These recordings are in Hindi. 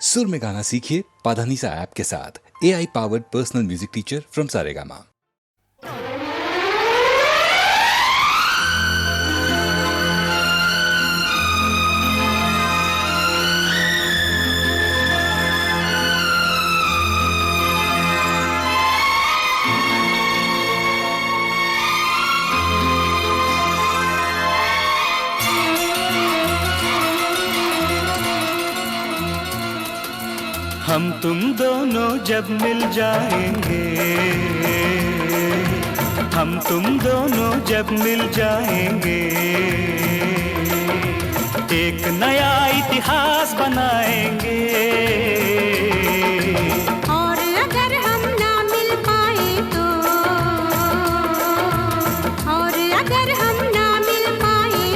सुर में गाना सीखिए पाधानीसा ऐप के साथ। AI powered personal music teacher from Saregama. हम तुम दोनों जब मिल जाएंगे, हम तुम दोनों जब मिल जाएंगे, एक नया इतिहास बनाएंगे। और अगर हम ना मिल पाए तो, और अगर हम ना मिल पाए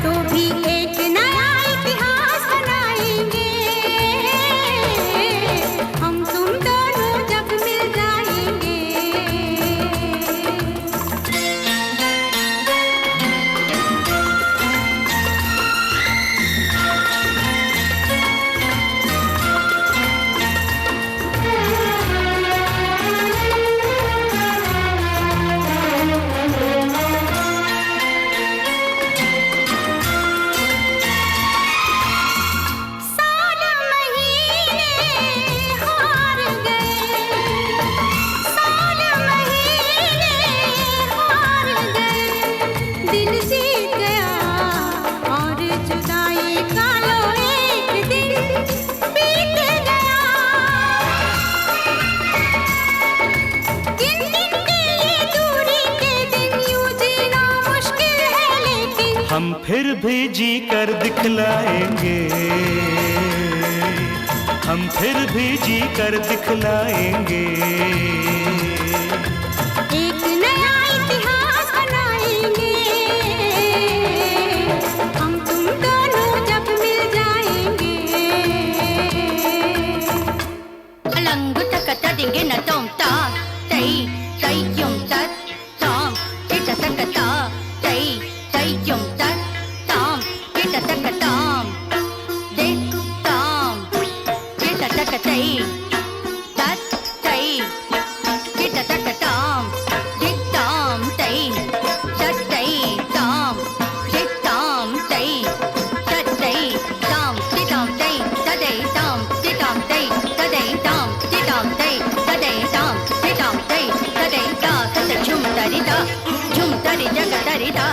तो भी एक नया इतिहास बनाएंगे। हम तुम दोनों जब मिल जाएंगे। साल महीने हार गए, साल महीने हार गए, दिल जीत गया और जुदाई का लो एक दिन बीत गया। गिन गिन के ये दूरी के दिन यूं जीना मुश्किल है, लेकिन हम फिर भी जी कर दिखलाएंगे, हम फिर भी जी कर दिखलाएंगे। एक नया इतिहास बनाएंगे। हम तुम दोनों जब मिल जाएंगे। Alang gutta kata dingin na tom ta, tay tay yung tat tom, kita takata, tay tay yung tat tom, kita takatom, de tom, kita takatay, tat tay, kita takatom, de tom tay, tat tay tom, de tom tay, tat tay tom, de tom tay, tat tay tom, de tom tay, tat tay tom, de tom tay, tat tay tom, de tom tay, tat tay ta, tat chum tari ta, chum tari jaga tari ta,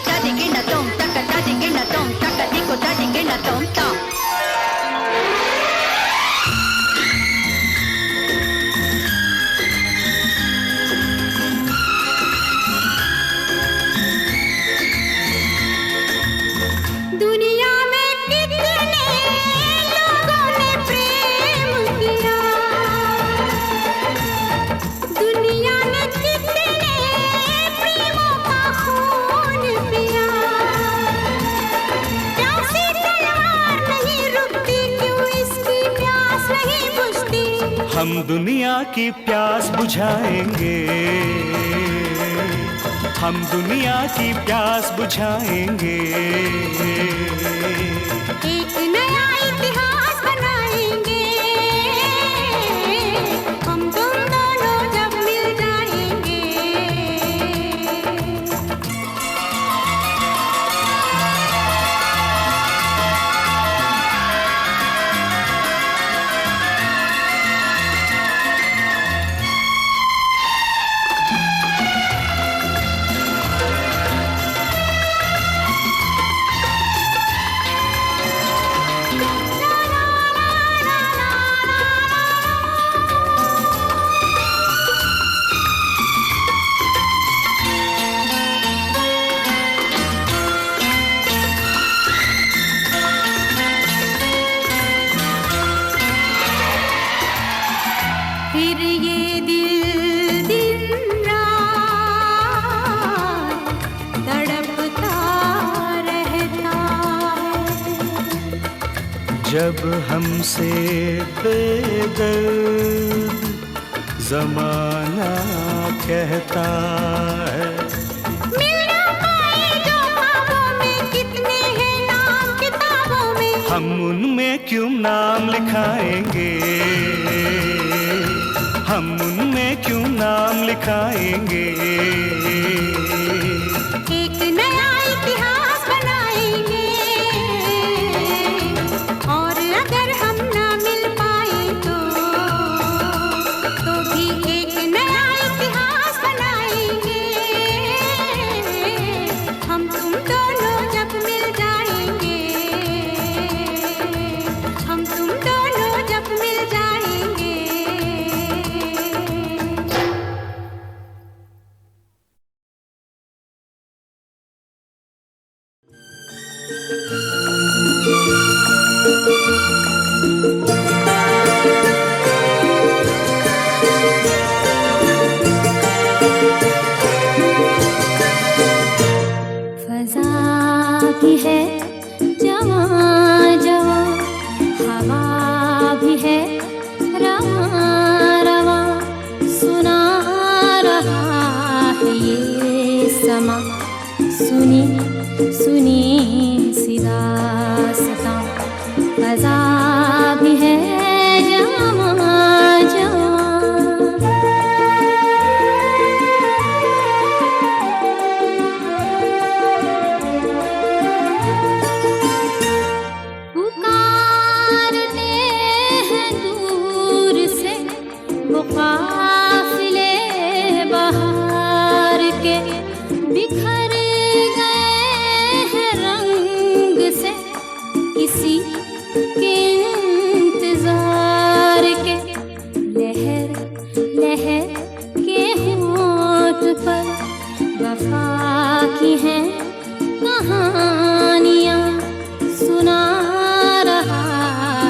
tari gina tom, taka tari gina tom, taka diko tari gina tom tom. दुनिया में कितने लोगों ने प्रेम किया, दुनिया ने कितने प्रेमों का खून पिया। प्यासी तलवार नहीं रुकती, क्यों इसकी प्यास नहीं बुझती। हम दुनिया की प्यास बुझाएंगे, हम दुनिया की प्यास बुझाएंगे। एक नया इतिहास बनाएंगे। हम तुम दोनों जब मिल जाएंगे। फिर ये दिल दिन रात तड़पता रहता है। जब हमसे बेदर्द जमाना कहता है, मिल ना पाए जो ख्वाबों में, कितने हैं नाम किताबों में। हम उनमें क्यों नाम लिखाएंगे, हम उनमें क्यों नाम लिखाएंगे। एक नया इतिहास बनाएंगे, और अगर हम ना मिल पाए तो भी एक नया इतिहास बनाएंगे। हम तुम दोनों जब मिल जाएंगे, हम तुम दोनों जब मिल जाएंगे। फजा भी है जवां जवां, हवा भी है रवां रवां, सुना रहा है ये समा, सुनी सुनी सी दास्तां। फजा भी है जवां जवां, पुकारते हैं दूर से वो काफिले बहार के, बिखर गए हैं रंग से किसी के इंतजार के। लहर लहर के होंठ पर वफा की हैं कहानियाँ, सुना रहा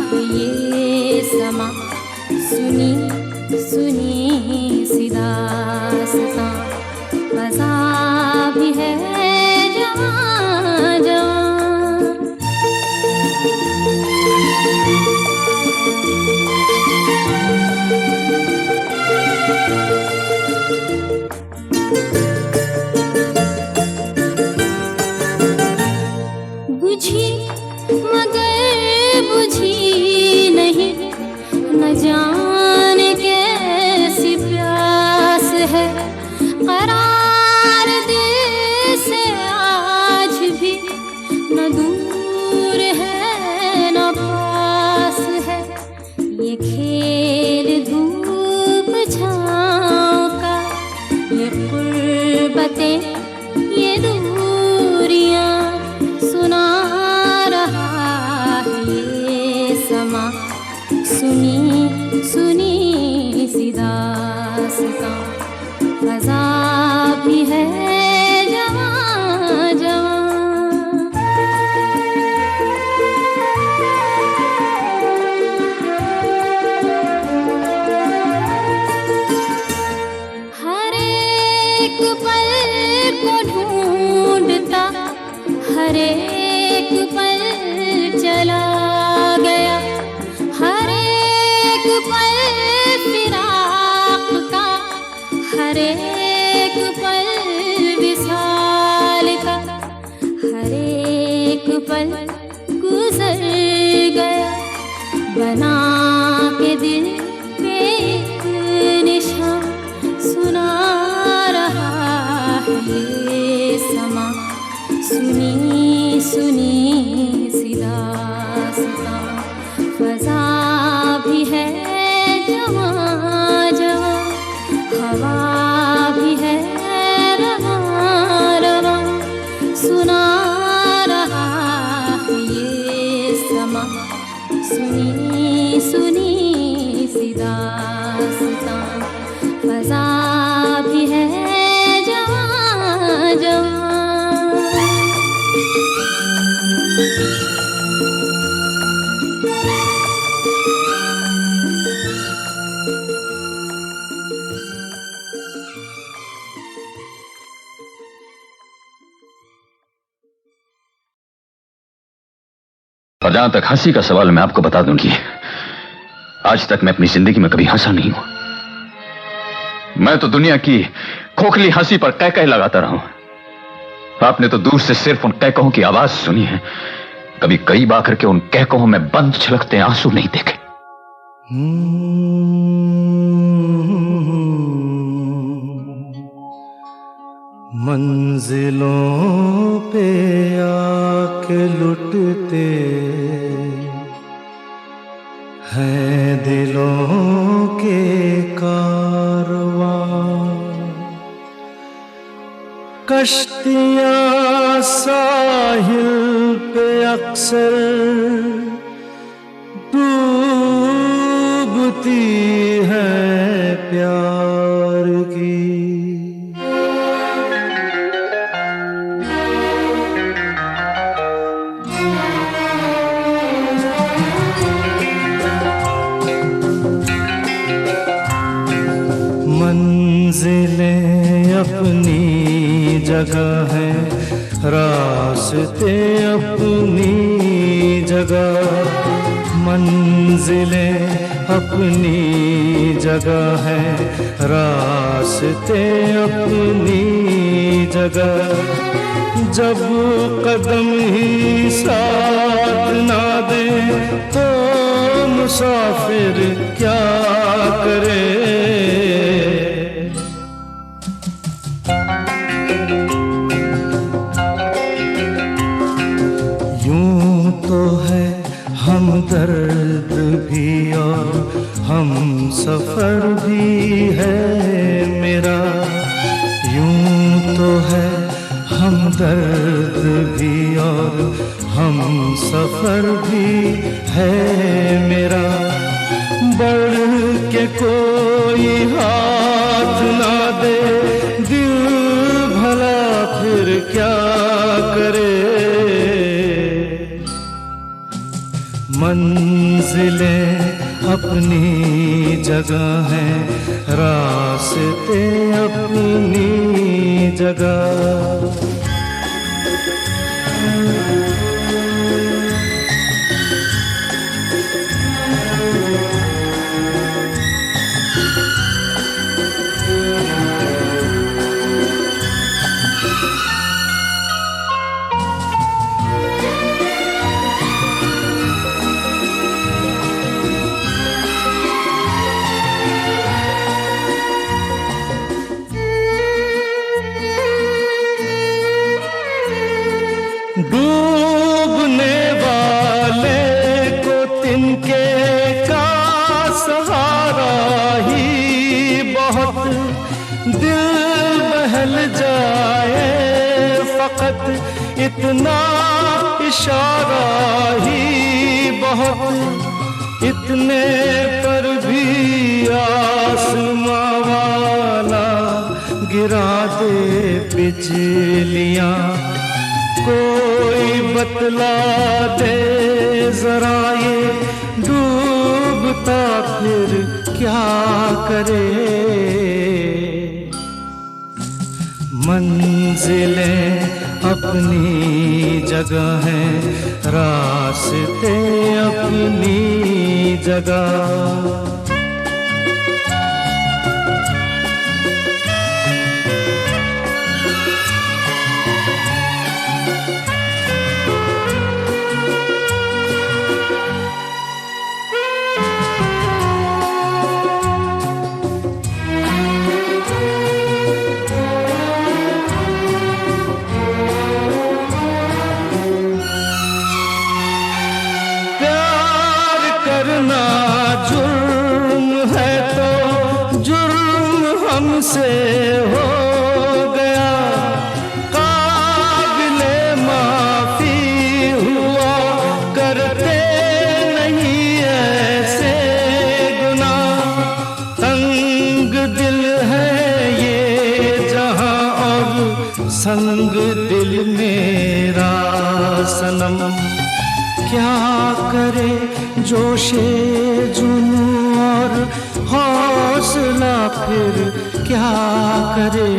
है ये समा, सुनी सुनी सी दास्तां। फजा भी है जवां जवां, बुझी मगर बुझी नहीं, न जाने कैसी प्यास है। करार दिल से आज भी न दूर है न पास है। ये खेल धूप छाँव का, ये कुर्बतें ये दूरियां, सुना रहा है ये समा, सुनी सुनी सी दास्तां। फजा भी है जवां जवां, हर एक पल को ढूंढता, हर एक पल चला गया, हर एक पल फिराक का, हर एक पल विसाल का, हर एक पल गुजर गया, बना के दिल पे एक निशान, सुना रहा है ये समा, सुनी सुनी सी दास्तां। फजा भी है जवां जवां, हवा भी है रवां रवां, सुना रहा है ये समा, सुनी सुनी सी दास्तां। फजा भी है जवां जवां। और जहां तक हंसी का सवाल, मैं आपको बता दूं कि आज तक मैं अपनी जिंदगी में कभी हंसा नहीं हूं। मैं तो दुनिया की खोखली हंसी पर कह लगाता रहा हूं। आपने तो दूर से सिर्फ उन कहकों की आवाज सुनी है, कभी करीब आकर के उन कहकों में बंद छलकते आंसू नहीं देखे। मंजिलों पे आके लुटते हैं दिलों के कारवां, कश्तियां साहिल पे अक्सर डूबती है प्यार की। मंजिलें अपनी जगह है, रास्ते अपनी जगह। मंजिलें अपनी जगह है, रास्ते अपनी जगह। जब कदम ही साथ ना दे तो मुसाफिर क्या करे। हमदर्द भी और हम सफर भी है मेरा, यूं तो है हमदर्द भी और हम सफर भी है मेरा। बढ़ के कोई हाथ ना दे दिल भला फिर क्या करे। मंजिलें अपनी जगह हैं, रास्ते अपनी जगह। डूबने वाले को तिनके का सहारा ही बहुत, दिल बहल जाए फकत इतना इशारा ही बहुत। इतने पर भी आसमां वाला गिरा दे बिजलियां, कोई बतला दे जरा ये डूबता फिर क्या करे। मंजिलें अपनी जगह हैं, रास्ते अपनी जगह। जुर्म है तो जुर्म हमसे हो गया, काबिले माफी हुआ करते नहीं ऐसे गुनाह। तंग दिल है ये जहां और संग दिल मेरा सनम। क्या करे जोशे जुनू और हौसला फिर क्या करे।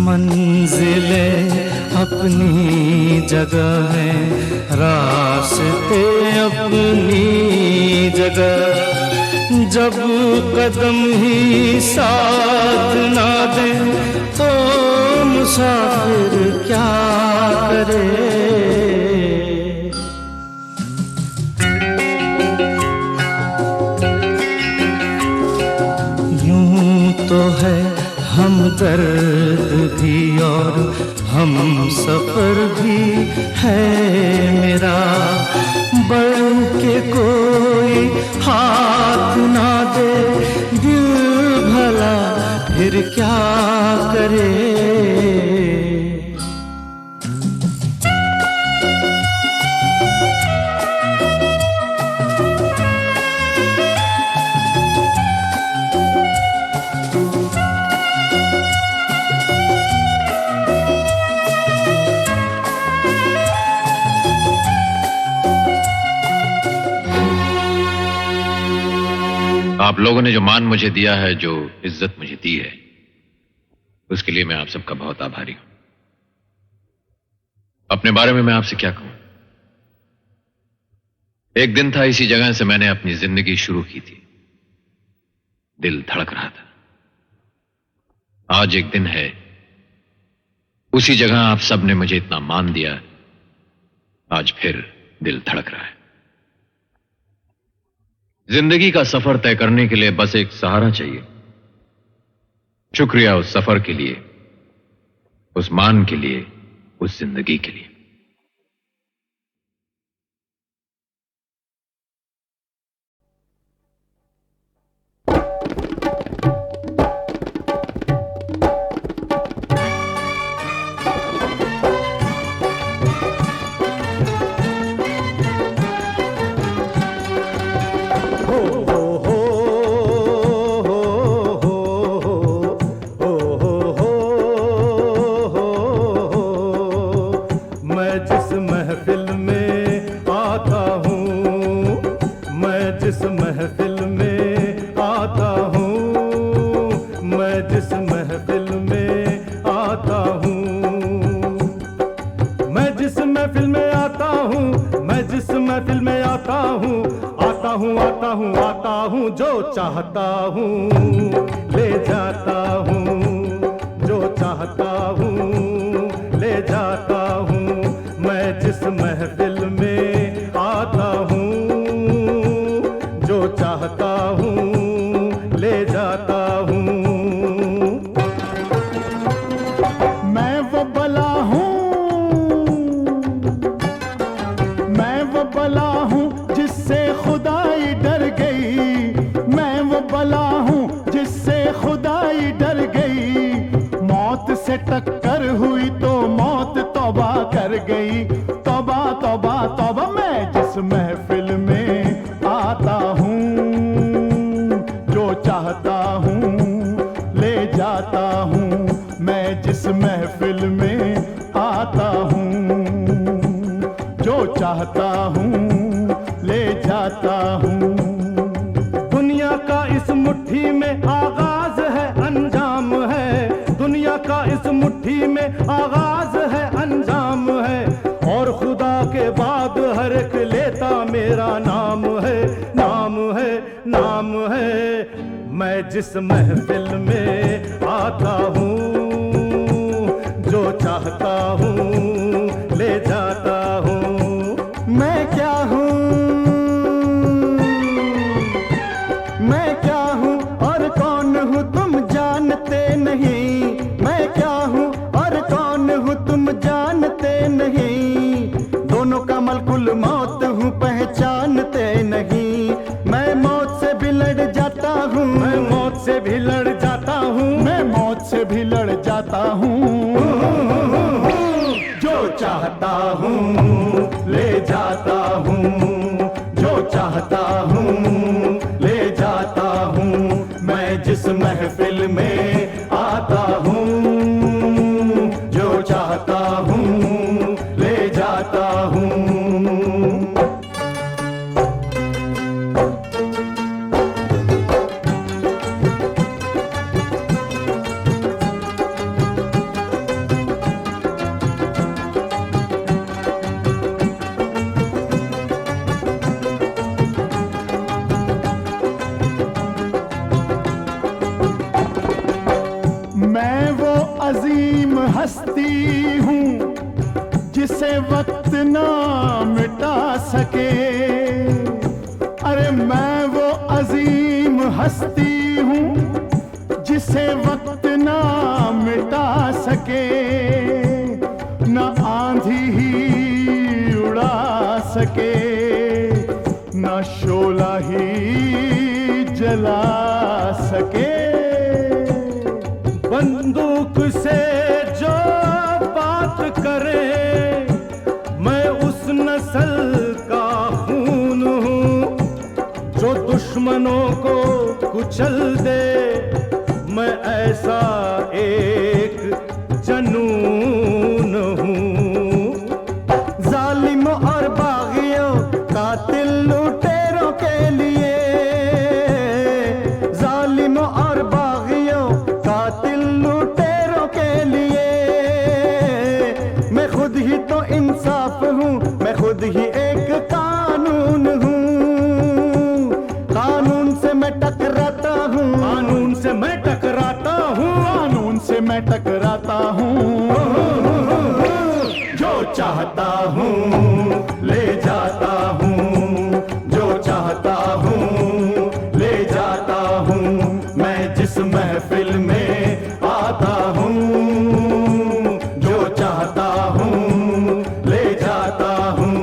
मंजिलें अपनी जगह हैं, रास्ते अपनी जगह। जब कदम ही साथ ना दे तो मुसाफिर क्या करे। यूं तो है हमदर्द भी और हम सफर भी है मेरा, बढ़ के कोई हाथ ना दे दिल भला फिर क्या करे। आप लोगों ने जो मान मुझे दिया है, जो इज्जत मुझे दी है, उसके लिए मैं आप सबका बहुत आभारी हूं। अपने बारे में मैं आपसे क्या कहूं। एक दिन था, इसी जगह से मैंने अपनी जिंदगी शुरू की थी। दिल धड़क रहा था। आज एक दिन है, उसी जगह आप सब ने मुझे इतना मान दिया, आज फिर दिल धड़क रहा है। जिंदगी का सफर तय करने के लिए बस एक सहारा चाहिए। शुक्रिया उस सफर के लिए, उस मान के लिए, उस जिंदगी के लिए। जो चाहता हूँ ले जाता हूँ, जो चाहता हूँ ले जाता हूँ। मैं जिस महफिल में आता हूँ, जो चाहता हूँ ले जाता हूँ। मैं वो बला हूँ, मैं वो बला हूँ जिससे खुदाई डर गई। मैं वो बला हूँ जिससे खुदाई डर गई। मौत से टक्कर हुई तो मौत तौबा कर गई। तौबा तौबा तौबा। मैं जिस महफिल में आता हूँ, जो चाहता हूँ ले जाता हूँ। मैं जिस महफिल में आता हूँ, जो चाहता हूँ ले जाता हूँ। दुनिया का इस मुट्ठी में आगाज है, अंजाम है। दुनिया का इस मुट्ठी में आगाज है, अंजाम है। और खुदा के बाद हर एक लेता मेरा नाम है, नाम है, नाम है। मैं जिस महफिल में आता हूँ, जो चाहता हूँ ले जाता हूँ। मैं क्या हूँ, मैं क्या हूँ और कौन हूँ तुम जानते नहीं। मैं क्या हूँ और कौन हूँ तुम जानते नहीं। दोनों का मलकुल मौत हूँ, पहचानते नहीं। मैं मौत से भी लड़ जाता हूँ, मैं मौत से भी लड़ जाता हूँ, मैं मौत से भी लड़ जाता हूँ। जो चाहता हूँ ले जाता हूँ, जो चाहता हूँ ले जाता हूँ। मैं जिस महफिल में आता हूँ, जो चाहता हूँ ले जाता हूँ। मैं वो अजीम हस्ती हूँ सके। अरे मैं वो अजीम हस्ती हूँ जिसे वक्त ना मिटा सके, न आंधी ही उड़ा सके, न शोला ही जला सके। बंदूक से जो बात करे, मैं उस नस्ल का खून हूँ जो दुश्मनों को कुचल दे, मैं ऐसा एक जनून हूँ। जालिम और बागियों कातिल लुटेरों के लिए, जालिम और बागियों कातिल लुटेरों के लिए, मैं खुद ही तो इंसाफ हूँ, मैं खुद ही एक कानून हूँ। कानून से मैं टकराता हूँ, कानून से मैं टकराता हूँ, कानून से मैं टकराता हूँ। जो चाहता हूँ ले जाता हूँ, जो चाहता हूँ ले जाता हूँ, मैं जिस महफिल में आता हूँ, जो चाहता हूँ ले जाता हूँ।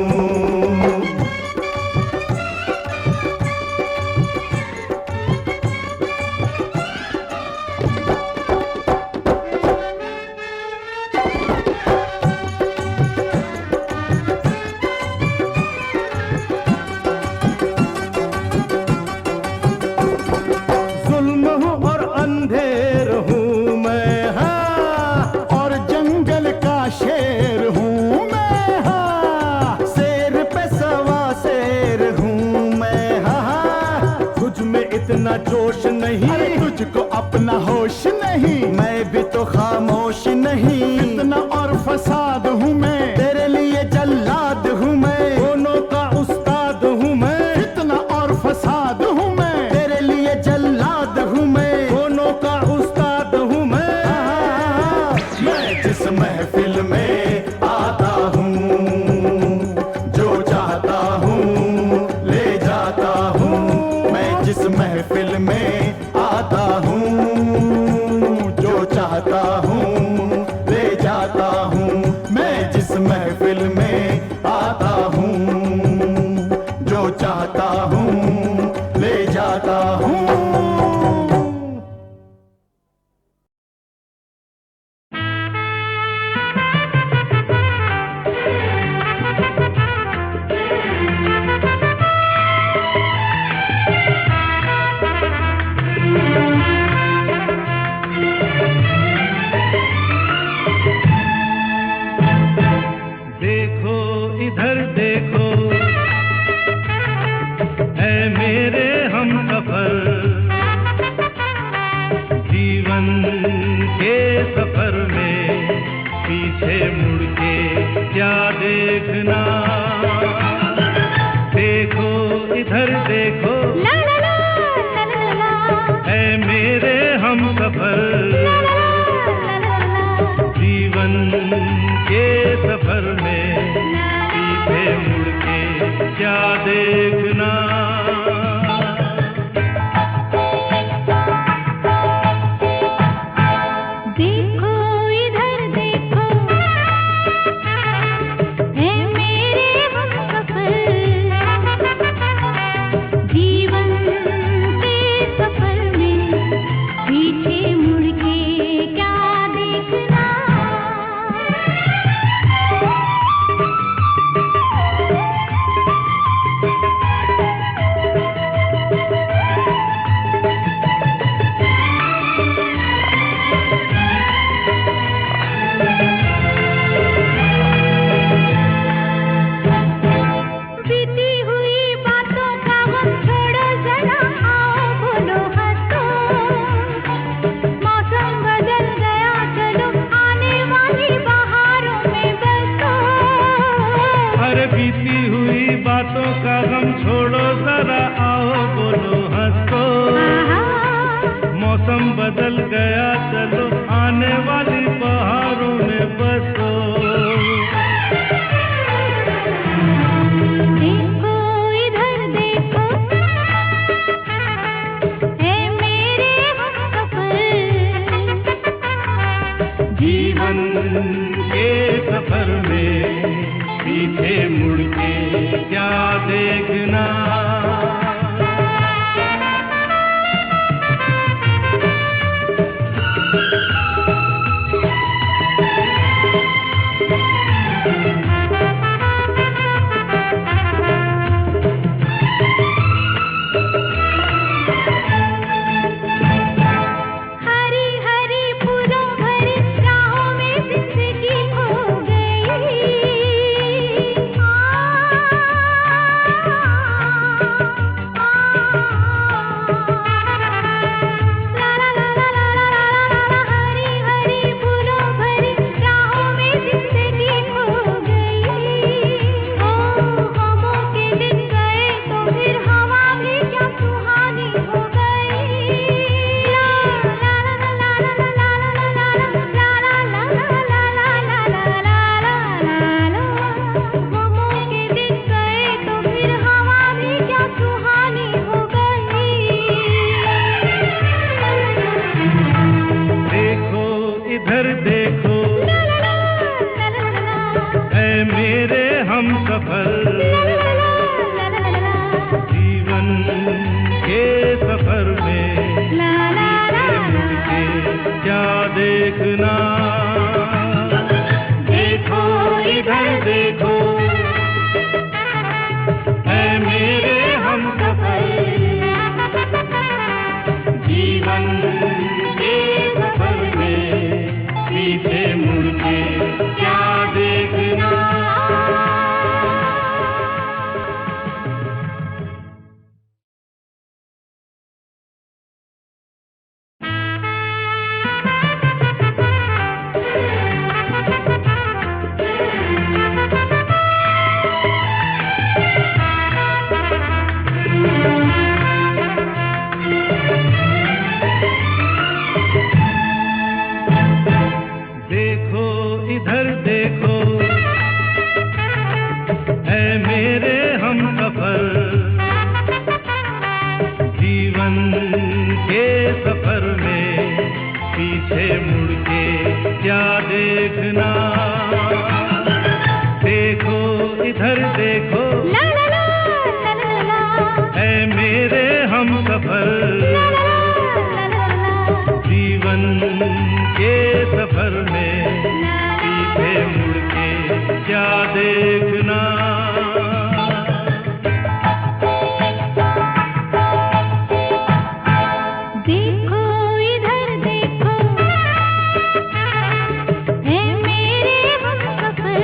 जुल्म हूँ और अंधेर हूँ मैं, हाँ, और जंगल का शेर हूँ मैं, हाँ, शेर पे सवा शेर हूँ मैं, हाँ। तुझ में इतना जोश नहीं, अरे तुझको अपना होश नहीं, मैं भी तो खामोश नहीं। इतना और फसाद हूँ मैं, तेरे लिए जल्लाद हूँ मैं, दोनों का उस्ताद हूँ मैं। इतना और फसाद हूँ मैं, तेरे लिए जल्लाद हूँ मैं, दोनों का उस्ताद हूँ मैं। मैं जिस महफिल में आता हूँ, जो चाहता हूँ ले जाता हूँ, मैं जिस महफिल में आता हूँ, जो चाहता हूँ ले जाता हूँ, मैं जिस महफिल में आता हूँ, जो चाहता हूँ ले जाता हूँ। देखो इधर देखो, ऐ मेरे हमसफर, जीवन के सफर में पीछे मुड़ के क्या देखना। देखो इधर देखो, ला ला ला ला ला ला, ऐ मेरे हमसफर, ला ला ला, जीवन के सफर में पीछे मुड़ के क्या देखना। देखो इधर देखो, है मेरे हमसफर, जीवन के सफर में पीछे मुड़ के क्या देखना। बीती हुई बातों का गम छोड़ो जरा, आओ बोलो हंसो, मौसम बदल गया चलो आने वाली बहारों में बसो। अरे बीती हुई बातों का गम छोड़ो जरा, आओ बोलो हंसो, मौसम बदल गया चलो आने वाली बहारों में बसो। देखो मुड़ के क्या देखना। हरी हरी फूलों भरी राहों में जिंदगी खो गई। ला ला ला ला ला ला ला, हरी हरी फूलों भरी राहों में जिंदगी खो गई। ओ गमों के दिन गए तो फिर हवा भी क्या सुहानी हो गई। ला ला ला ला ला ला ला ला ला ला ला ला, गमों के दिन गए तो फिर हवा भी क्या सुहानी हो गई। देखो इधर देखो ऐ मेरे हम सफर, जीवन के सफर में पीछे मुड़ के क्या देखना। देखो इधर देखो ऐ मेरे हम सफर, जीवन के सफर में पीछे मुड़ के क्या देखना। देखो इधर देखो ऐ मेरे हम सफर, जीवन के सफर में पीछे मुड़ के क्या देखना। देखो इधर देखो ऐ मेरे हम सफर, जीवन के सफर में पीछे मुड़ के क्या देखना। देखो इधर देखो ऐ मेरे हमसफर,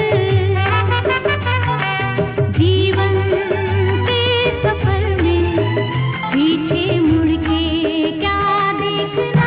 जीवन के सफर में पीछे मुड़ के क्या देखना।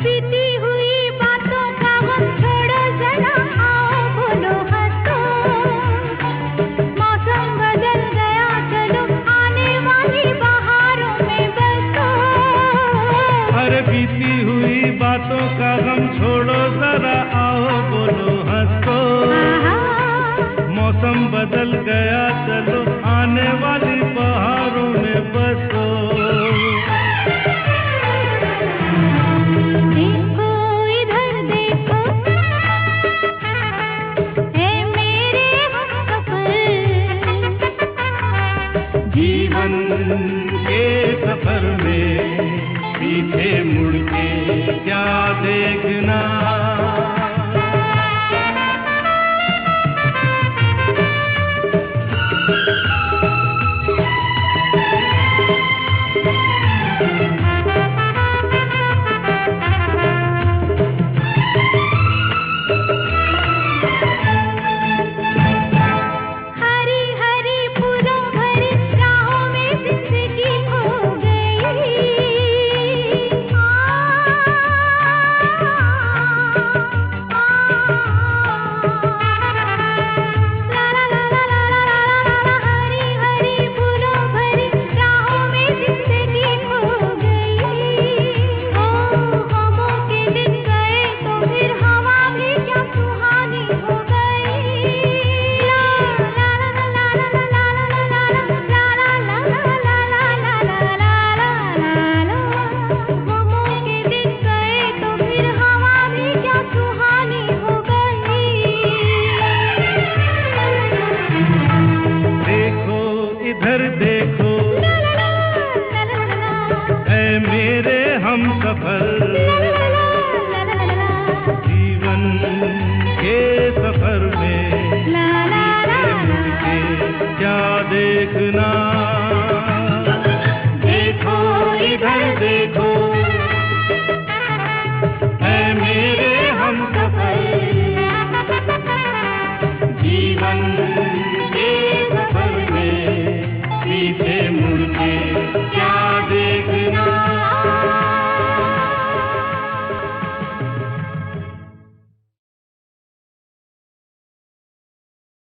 बीती हुई बातों का गम छोड़ो जरा, आओ बोलो हंसो। मौसम बदल गया चलो आने वाली बहारों में बसो। अरे बीती हुई बातों का गम छोड़ो जरा, आओ बोलो हंसो। मौसम बदल गया चलो आने वाली बहारों में बसो। देखो इधर देखो ऐ मेरे हमसफर, जीवन के सफर में पीछे मुड़ के क्या देखना। सफर में मुड़ के क्या देखना